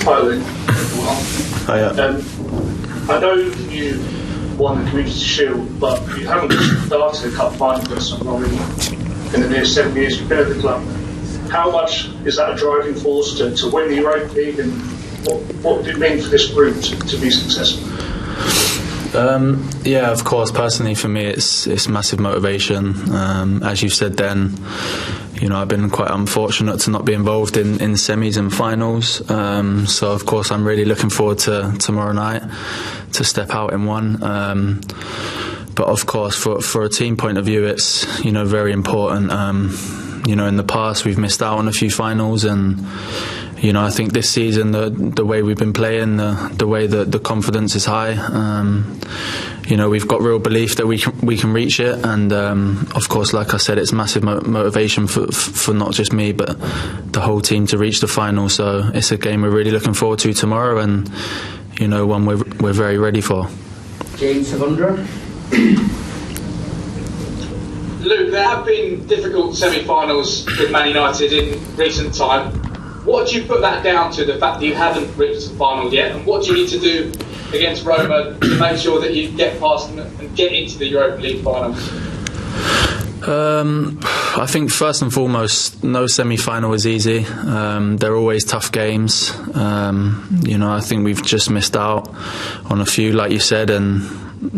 Hi, Luke. Hiya. I know you won the Community Shield, but you haven't started a cup final for some already in the near 7 years you've been at the club. How much is that a driving force to win the Europa League, and what would it mean for this group to be successful? Yeah, of course. Personally, for me, it's massive motivation. As you said, then, I've been quite unfortunate to not be involved in semis and finals. So, of course, I'm really looking forward to tomorrow night to step out in one. But of course, for a team point of view, it's very important. In the past, we've missed out on a few finals, and I think this season the way we've been playing, the way that the confidence is high, we've got real belief that we can reach it, and of course, like I said, it's massive motivation for not just me but the whole team to reach the final. So it's a game we're really looking forward to tomorrow, and one we're very ready for. James Savundra. Luke, there have been difficult semi-finals with Man United in recent time. What do you put that down to, the fact that you haven't reached the final yet? And what do you need to do against Roma to make sure that you get past them and get into the Europa League finals? I think first and foremost, no semi-final is easy. They're always tough games. I think we've just missed out on a few, like you said, and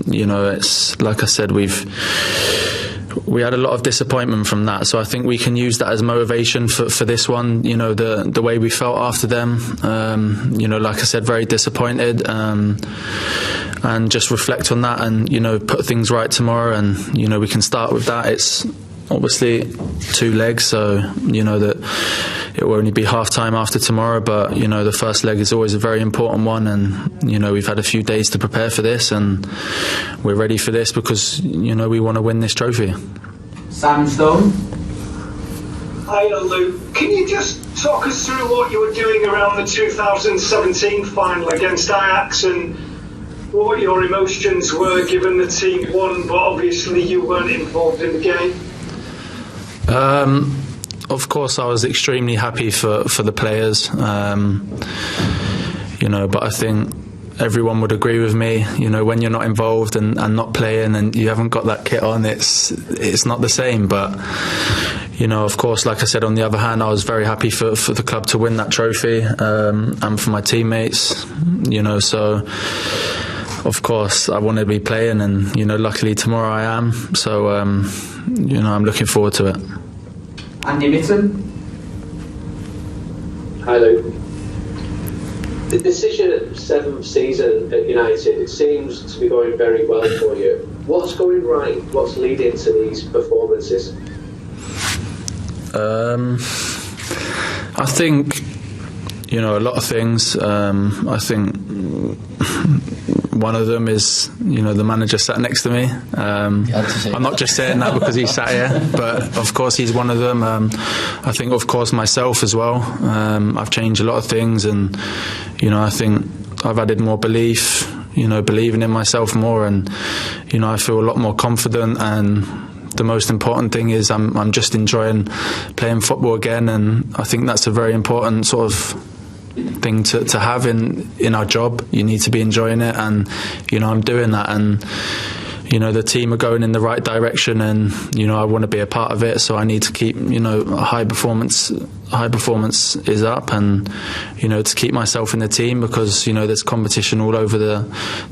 it's like I said, we had a lot of disappointment from that, so I think we can use that as motivation for this one. The way we felt after them, like I said, very disappointed, and just reflect on that and put things right tomorrow, and we can start with that. It's obviously 2 legs, so that it will only be half time after tomorrow, but the first leg is always a very important one, and we've had a few days to prepare for this, and we're ready for this because we want to win this trophy. Sam Stone. Hi Luke, can you just talk us through what you were doing around the 2017 final against Ajax, and what your emotions were given the team won but obviously you weren't involved in the game? Of course, I was extremely happy for the players, but I think everyone would agree with me. When you're not involved and not playing and you haven't got that kit on, it's not the same. But of course, like I said, on the other hand, I was very happy for the club to win that trophy, and for my teammates. So of course I wanted to be playing, and luckily tomorrow I am. So I'm looking forward to it. Andy Mitten. Hi Luke. This is your 7th season at United. It seems to be going very well for you. What's going right? What's leading to these performances? I think a lot of things. I think one of them is the manager sat next to me. I'm not just saying that because he sat here, but of course he's one of them. I think of course myself as well. I've changed a lot of things, and I think I've added more belief, believing in myself more, and I feel a lot more confident, and the most important thing is I'm just enjoying playing football again, and I think that's a very important sort of thing to have in our job. You need to be enjoying it, and I'm doing that, and the team are going in the right direction, and I want to be a part of it, so I need to keep high performance is up, and to keep myself in the team, because there's competition all over the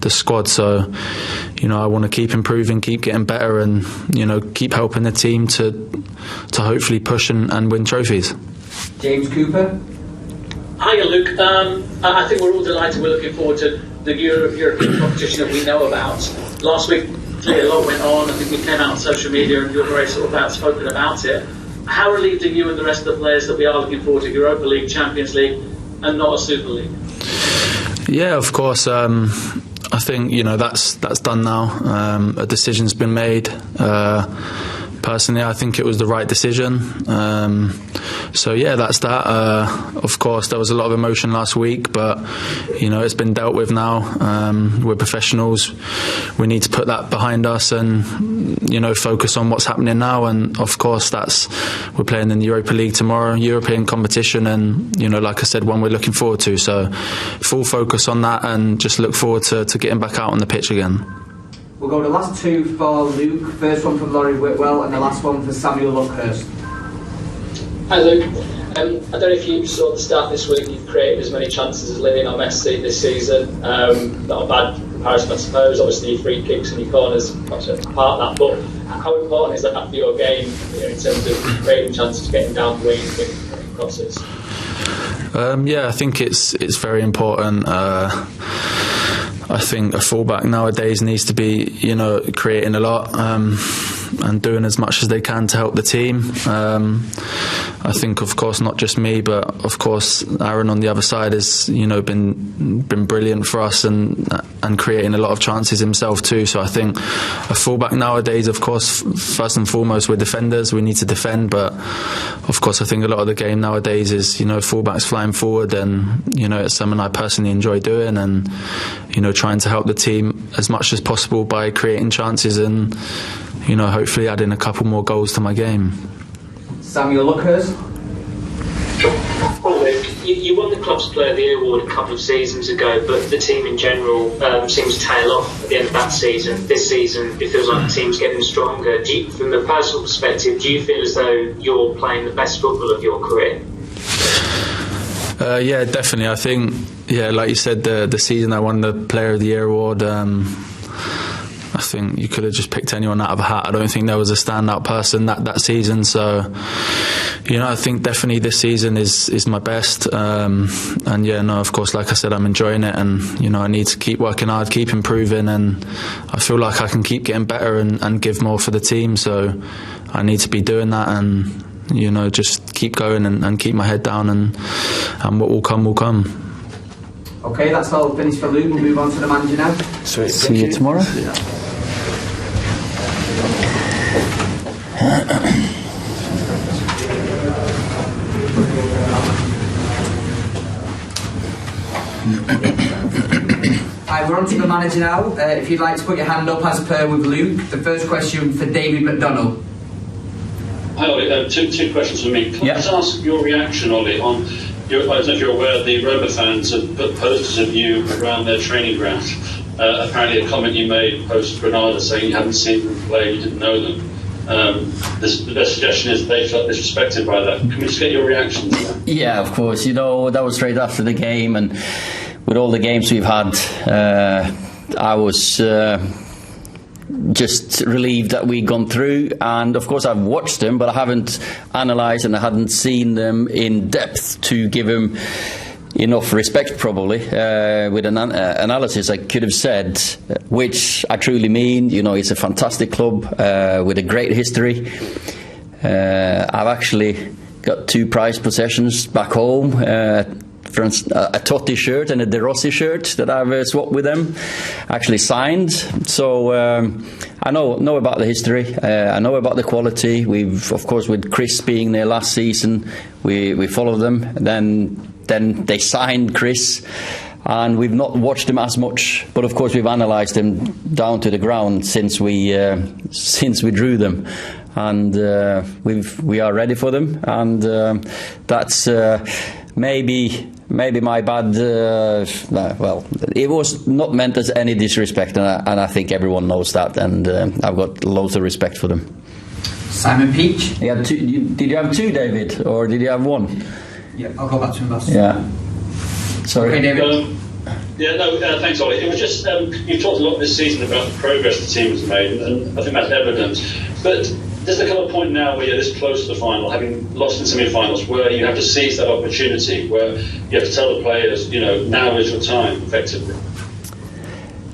squad, so I want to keep improving, keep getting better, and keep helping the team to hopefully push and win trophies. James Cooper. Hiya Luke, I think we're all delighted. We're looking forward to the European competition that we know about. Last week clearly a lot went on. I think we came out on social media and you were very sort of outspoken about it. How relieved are you and the rest of the players that we are looking forward to Europa League, Champions League and not a Super League? Yeah, of course. I think that's done now. A decision's been made. personally, I think it was the right decision. So yeah, that's that. Of course, there was a lot of emotion last week, but it's been dealt with now. We're professionals. We need to put that behind us and focus on what's happening now. And of course, we're playing in the Europa League tomorrow, European competition, and like I said, one we're looking forward to. So full focus on that and just look forward to getting back out on the pitch again. We'll go to the last two for Luke. First one from Laurie Whitwell and the last one for Samuel Luckhurst. Hi Luke. I don't know if you saw the stat this week. You've created as many chances as Lillian or Messi this season. Not a bad comparison, I suppose. Obviously, your free kicks and your corners part of that. But how important is that for your game in terms of creating chances, getting down the wing, getting crosses? I think it's very important. I think a fullback nowadays needs to be, creating a lot and doing as much as they can to help the team. I think, of course, not just me, but of course, Aaron on the other side has, been brilliant for us and creating a lot of chances himself too. So I think a fullback nowadays, of course, first and foremost, we're defenders. We need to defend, but of course, I think a lot of the game nowadays is, fullbacks flying forward, and it's something I personally enjoy doing, and trying to help the team as much as possible by creating chances and hopefully adding a couple more goals to my game. Samuel Luckhurst. Well, Luke, you won the Club's Player of the Year award a couple of seasons ago, but the team in general seems to tail off at the end of that season. This season, it feels like the team's getting stronger. From a personal perspective, do you feel as though you're playing the best football of your career? Yeah, definitely. I think, like you said, the season I won the Player of the Year award, I think you could have just picked anyone out of a hat. I don't think there was a standout person that season. So, I think definitely this season is my best. Of course, like I said, I'm enjoying it, and I need to keep working hard, keep improving, and I feel like I can keep getting better and give more for the team. So I need to be doing that, and just keep going and keep my head down, and what will come will come. Okay, that's all finished for Luke. We'll move on to the manager now. Sweet. See you tomorrow. Right, we're on to the manager now. If you'd like to put your hand up as per with Luke. The first question for David McDonnell. Hi Ollie, two questions for me. Can I just ask your reaction, Ollie, on, I don't know if you're aware, the Roma fans have put posters of you around their training ground. Apparently a comment you made post Granada saying you hadn't seen them play, you didn't know them. Their suggestion is they felt disrespected by that. Can we just get your reaction to that? Yeah, of course. That was straight after the game, and with all the games we've had, I was just relieved that we'd gone through. And of course I've watched them, but I haven't analysed and I hadn't seen them in depth to give them enough respect, probably. With an analysis I could have said, which I truly mean, it's a fantastic club with a great history. I've actually got 2 prized possessions back home, for instance, a Totti shirt and a De Rossi shirt that I've swapped with them, actually signed. So I know about the history. I know about the quality. We've, of course, with Chris being there last season, we followed them. Then they signed Chris, and we've not watched them as much. But of course, we've analysed them down to the ground since we drew them, and we are ready for them. And that's maybe my bad. Well, it was not meant as any disrespect, and I think everyone knows that. And I've got loads of respect for them. Simon Peach. You had 2. Did you have 2, David, or did you have 1? Yeah, I'll go back to him last. Yeah. Sorry. Okay, David. Thanks, Ollie. It was just you've talked a lot this season about the progress the team has made, and I think that's evident. But does there come a point now where you're this close to the final, having lost in semi-finals, where you have to seize that opportunity, where you have to tell the players, now is your time, effectively?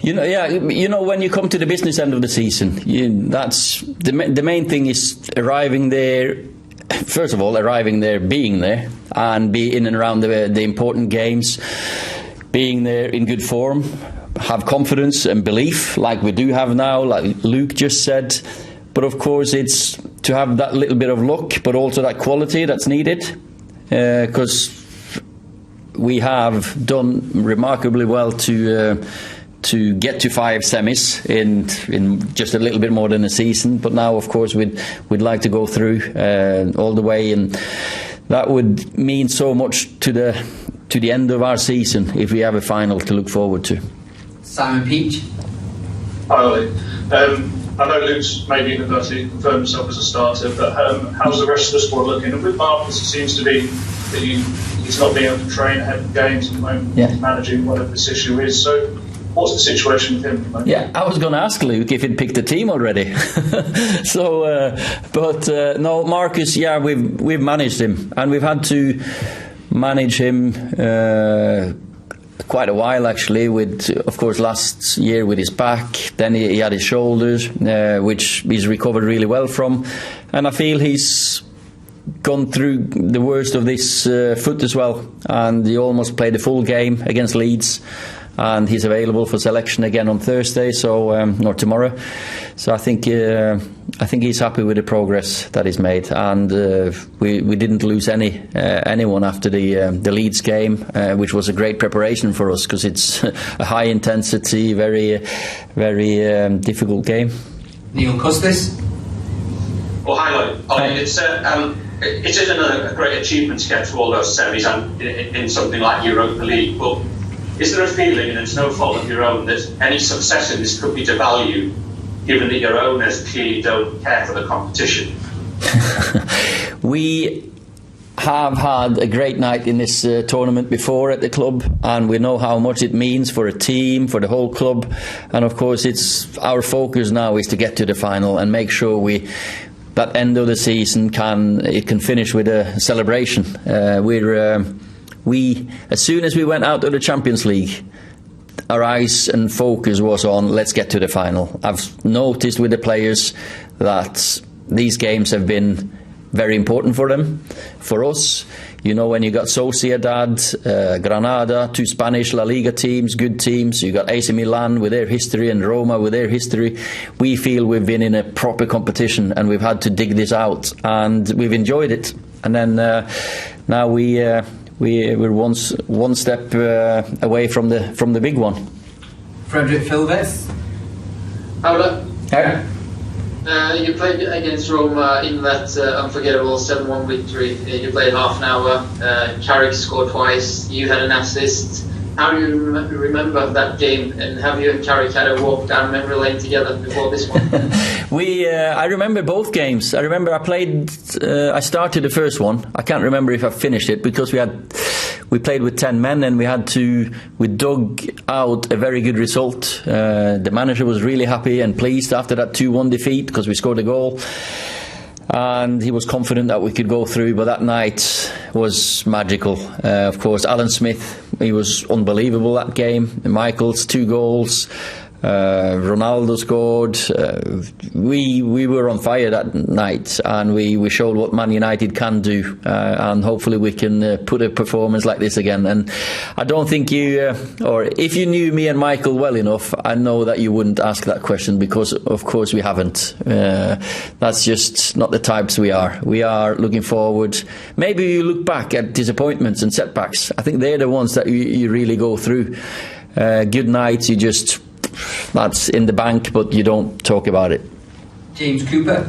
When you come to the business end of the season, that's the main thing is arriving there. First of all, arriving there, being there, and be in and around the important games, being there in good form, have confidence and belief like we do have now, like Luke just said. But of course, it's to have that little bit of luck, but also that quality that's needed, because we have done remarkably well to get to 5 semis in just a little bit more than a season. But now, of course, we'd like to go through all the way, and that would mean so much to the end of our season if we have a final to look forward to. Simon Peach. Hi, Ollie. I know Luke's maybe inadvertently confirmed himself as a starter, but how's the rest of the squad looking? And with Marcus, it seems to be that he's not being able to train ahead of games at the moment, managing whatever this issue is. So what's the situation with him at the moment? Yeah, I was going to ask Luke if he'd picked the team already. No, Marcus, we've managed him, and we've had to manage him quite a while, actually, with, of course, last year with his back, then he had his shoulders, which he's recovered really well from, and I feel he's gone through the worst of this foot as well, and he almost played a full game against Leeds, and he's available for selection again on Thursday, or tomorrow. So I think he's happy with the progress that he's made, and we didn't lose anyone after the Leeds game, which was a great preparation for us, because it's a high intensity, very very difficult game. Neil Custis. Well, hi, Ollie. It isn't a great achievement to get through all those semis and in something like Europa League, but is there a feeling, and it's no fault of your own, that any success in this could be devalued, given that your owners clearly don't care for the competition? We have had a great night in this tournament before at the club, and we know how much it means for a team, for the whole club, and of course it's our focus now is to get to the final and make sure that end of the season can finish with a celebration. As soon as we went out of the Champions League, our eyes and focus was on let's get to the final. I've noticed with the players that these games have been very important for them, for us. You know, when you got Sociedad, Granada, 2 Spanish La Liga teams, good teams. You got AC Milan with their history and Roma with their history. We feel we've been in a proper competition and we've had to dig this out, and we've enjoyed it. And then now we're one step away from the big one. Frederick Filves. Paula. Hey. You played against Roma in that unforgettable 7-1 victory. You played half an hour. Carrick scored twice. You had an assist. How do you remember that game? And have you and Carrick had a walk down memory lane together before this one? I remember both games. I remember I started the first one. I can't remember if I finished it, because we played with 10 men, and we dug out a very good result. The manager was really happy and pleased after that 2-1 defeat, because we scored a goal, and he was confident that we could go through. But that night was magical. Of course, Alan Smith, he was unbelievable that game. Michael's 2 goals. Ronaldo scored. We were on fire that night, and we showed what Man United can do, and hopefully we can put a performance like this again. And I don't think or if you knew me and Michael well enough, I know that you wouldn't ask that question, because of course we haven't. That's just not the types we are. We are looking forward. Maybe you look back at disappointments and setbacks. I think they're the ones that you really go through. Good nights, that's in the bank, but you don't talk about it. James Cooper.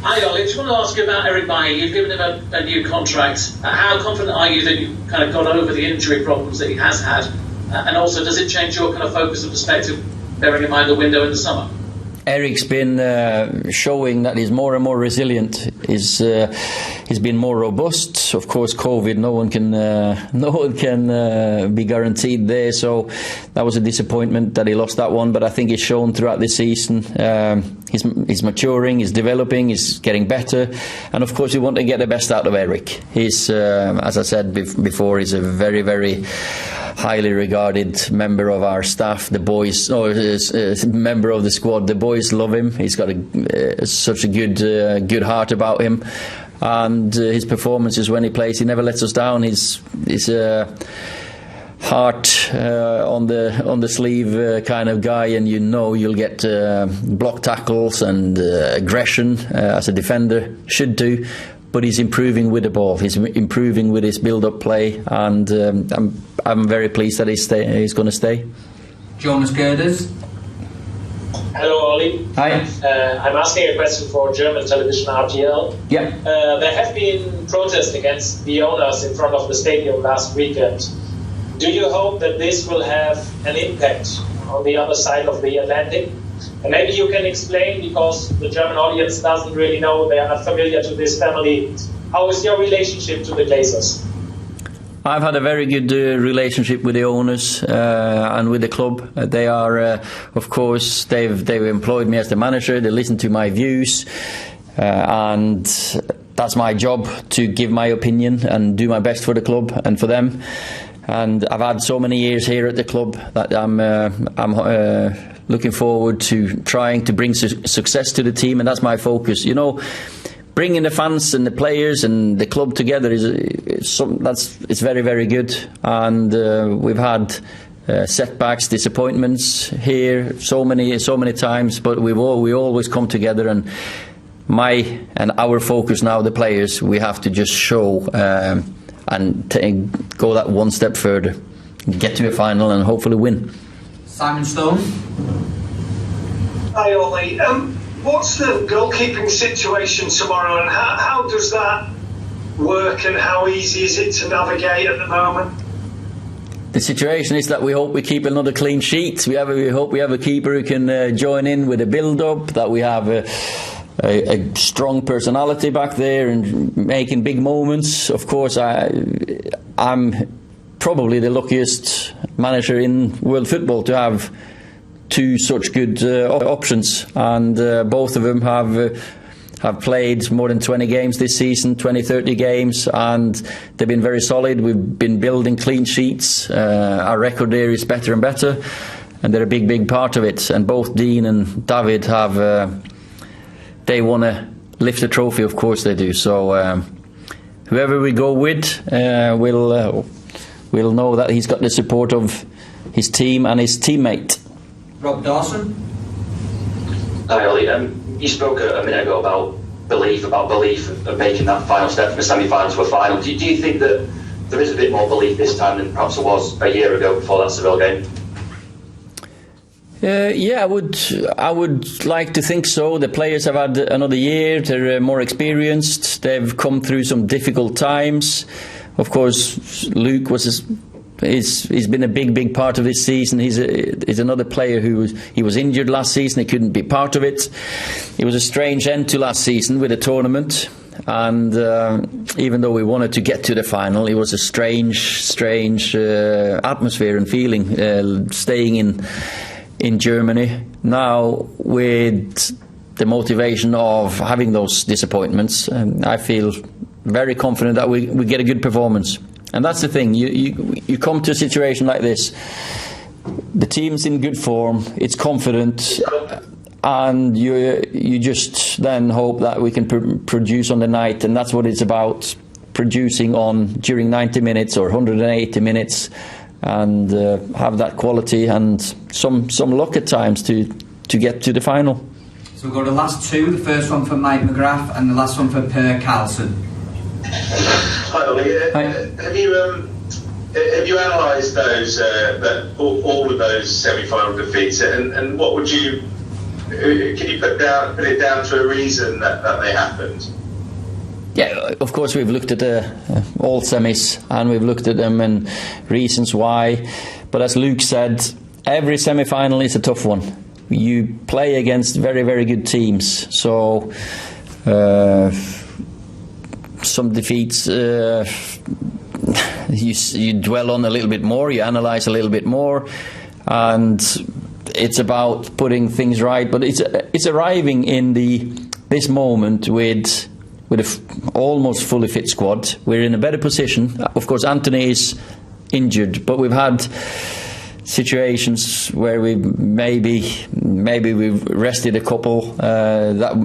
Hi Ollie, I just want to ask you about Eric Bailly. You've given him a new contract. How confident are you that you've kind of got over the injury problems that he has had? And also, does it change your kind of focus and perspective, bearing in mind the window in the summer? Eric's been showing that he's more and more resilient. He's been more robust. Of course, COVID, no one can be guaranteed there. So that was a disappointment that he lost that one. But I think he's shown throughout this season he's maturing, he's developing, he's getting better. And of course, we want to get the best out of Eric. He's, as I said before, he's a very, very highly regarded member of our staff. The boys, member of the squad. The boys love him. He's got such a good heart about him, and his performances when he plays, he never lets us down. He's heart on the sleeve kind of guy, and you know you'll get block tackles and aggression as a defender should do. But he's improving with the ball. He's improving with his build-up play, and I'm very pleased that he's going to stay. Jonas Gerders. Hello, Oli. Hi. I'm asking a question for German television RTL. Yeah. There have been protests against the owners in front of the stadium last weekend. Do you hope that this will have an impact on the other side of the Atlantic? And maybe you can explain, because the German audience doesn't really know, they are not familiar to this family. How is your relationship to the Glazers? I've had a very good relationship with the owners and with the club. They are, of course, they've employed me as the manager. They listen to my views, and that's my job, to give my opinion and do my best for the club and for them. And I've had so many years here at the club that I'm looking forward to trying to bring success to the team, and that's my focus. You know, bringing the fans and the players and the club together it's very, very good. And we've had setbacks, disappointments here so many times, but we always come together. And our focus now, the players, we have to just show and go that one step further, get to a final, and hopefully win. Simon Stone. Hi, Ole. What's the goalkeeping situation tomorrow, and how does that work, and how easy is it to navigate at the moment? The situation is that we hope we keep another clean sheet. We hope we have a keeper who can join in with a build-up, that we have a strong personality back there and making big moments. Of course, I'm probably the luckiest manager in world football to have two such good options, and both of them have played more than 20 games this season, 20-30 games, and they've been very solid. We've been building clean sheets. Our record there is better and better, and they're a big part of it. And both Dean and David they want to lift the trophy, of course they do. So whoever we go with will know that he's got the support of his team and his teammate. Rob Dawson. Hi, Ollie. You spoke a minute ago about belief of making that final step from a semi-final to a final. Do you think that there is a bit more belief this time than perhaps there was a year ago before that Seville game? Yeah, I would like to think so. The players have had another year. They're more experienced. They've come through some difficult times. Of course, Luke he's been a big part of this season. He's another player he was injured last season. He couldn't be part of it. It was a strange end to last season with the tournament, and even though we wanted to get to the final, it was a strange atmosphere and feeling staying in Germany. Now, with the motivation of having those disappointments, I feel very confident that we get a good performance. And that's the thing, you come to a situation like this, the team's in good form, it's confident, and you just then hope that we can produce on the night, and that's what it's about, producing during 90 minutes or 180 minutes, and have that quality and some luck at times to get to the final. So we've got the last two, the first one for Mike McGrath and the last one for Per Carlson. Hi, Ollie. Have you analysed those all of those semi-final defeats, and what would you? Can you put it down to a reason that they happened? Yeah, of course we've looked at all semis, and we've looked at them and reasons why. But as Luke said, every semi-final is a tough one. You play against very, very good teams, so. Some defeats you dwell on a little bit more, you analyse a little bit more, and it's about putting things right. But it's arriving in this moment with an almost fully fit squad. We're in a better position. Of course, Anthony is injured, but we've had situations where we maybe we've rested a couple that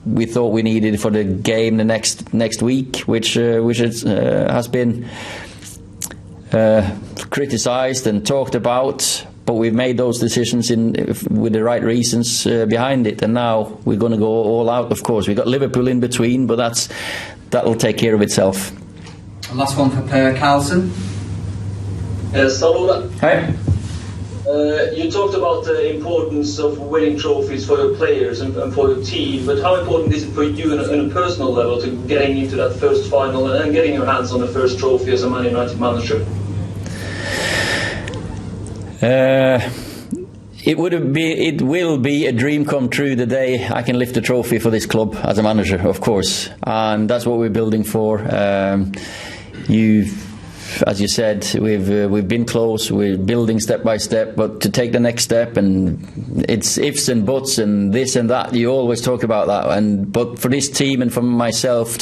we thought we needed for the game the next week, which has been criticised and talked about, but we've made those decisions with the right reasons behind it, and now we're going to go all out. Of course, we've got Liverpool in between, but that'll take care of itself. Last one for Per Carlson. Ola. Hi. You talked about the importance of winning trophies for your players and for your team, but how important is it for you on a personal level to getting into that first final and getting your hands on the first trophy as a Man United manager? It will be a dream come true the day I can lift a trophy for this club as a manager, of course, and that's what we're building for. As you said, we've been close. We're building step by step, but to take the next step, and it's ifs and buts and this and that. You always talk about that, but for this team and for myself,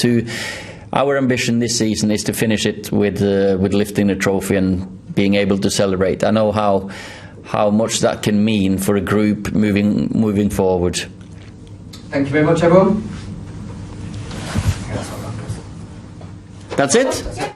our ambition this season is to finish it with lifting the trophy and being able to celebrate. I know how much that can mean for a group moving forward. Thank you very much, everyone. That's it.